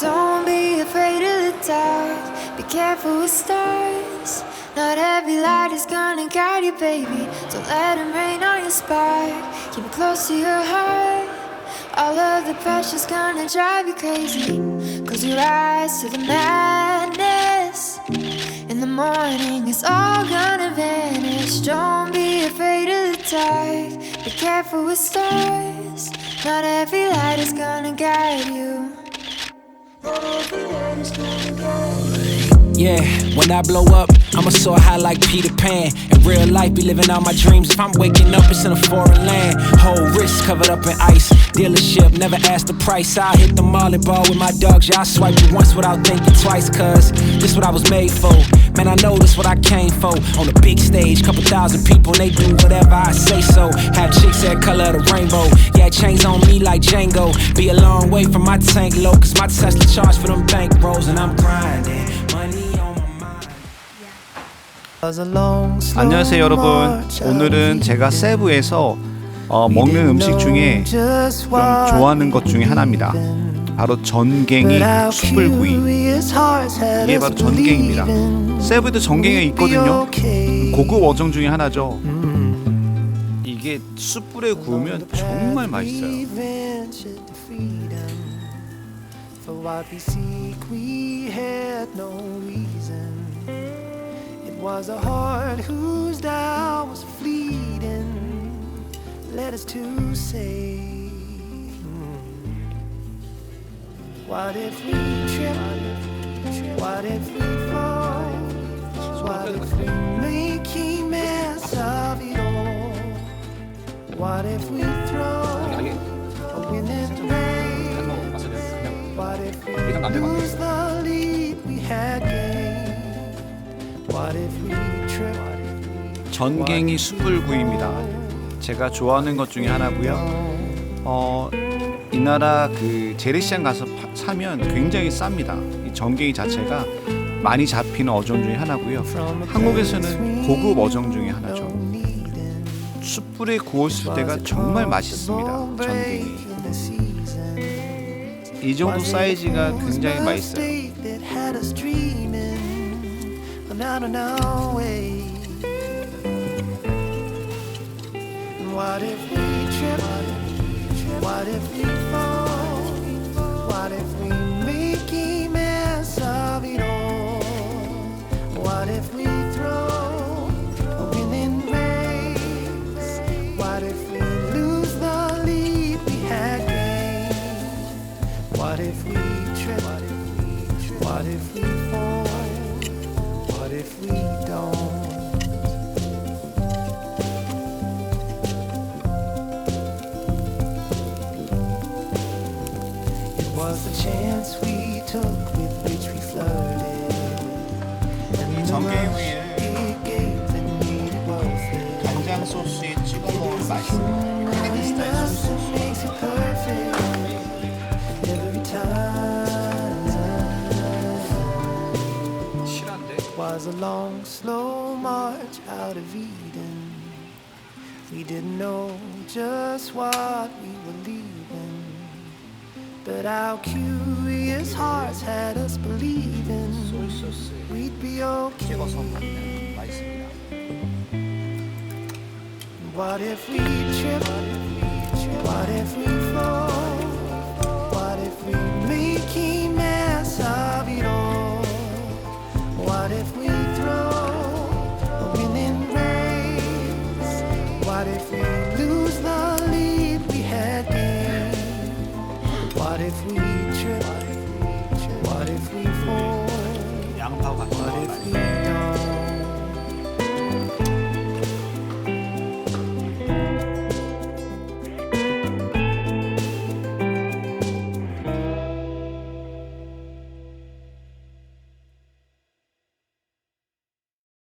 Don't be afraid of the dark. Be careful with stars. Not every light is gonna guide you, baby. Don't let them rain on your spark. Keep it close to your heart. All of the pressure's gonna drive you crazy. Close your eyes to the madness. In the morning it's all gonna vanish. Don't be afraid of the dark. Be careful with stars. Not every light is gonna guide you. Yeah, when I blow up, I'ma soar high like Peter Pan. In real life, be living out my dreams. If I'm waking up, it's in a foreign land. Whole wrist covered up in ice. Dealership, never ask the price. I hit the mall and ball with my dogs. Yeah, I swipe you once without thinking twice. Cause this what I was made for. Man, I know this what I came for. On the big stage, couple thousand people, and they do whatever I say so. Have chicks that color the rainbow. Yeah, chains on me like Django. Be a long way from my tank low. Cause my Tesla charge for them bank rolls. And I'm grinding. 안녕하세요 여러분. 오늘은 제가 세부에서 먹는 음식 중에 좀 좋아하는 것 중에 하나입니다. 바로 전갱이 숯불구이. 이게 바로 전갱입니다. 세부에도 전갱이가 있거든요. 고급 어종 중에 하나죠. 이게 숯불에 구우면 정말 맛있어요. Was a heart whose doubt was fleeting, led us to say, what if we trip, what if we fall, what if we make a mess of it all, what if we throw a winning race, what if we lose the lead we had gained. 전갱이 숯불구이입니다. 제가 좋아하는 것 중에 하나고요. 이 나라 그 재래시장 가서 사면 굉장히 쌉니다. 이 전갱이 자체가 많이 잡히는 어종 중에 하나고요. 한국에서는 고급 어종 중에 하나죠. 숯불에 구웠을 때가 정말 맛있습니다. 전갱이. 이 정도 사이즈가 굉장히 맛있어요. Not on our way. What if we trip? What if we fall? What if we make a mess of it all? What if we throw a winning race? What if we lose the lead we had gained? What if we trip? What if we fall? What if we don't? It was the chance we took with which we flirted. And the rush it gave and made it worth it. 간장 소스에 찍어 먹으면 맛있어요. Nothing makes it perfect every time. Was a long, slow march out of Eden. We didn't know just what we were leaving, but our curious hearts had us believing we'd be okay. What if we trip? What if we fall? What if we make a mess of it all? What if we throw a winning race? What if we lose the lead we had gained? What if we trip? What if we fall? What if we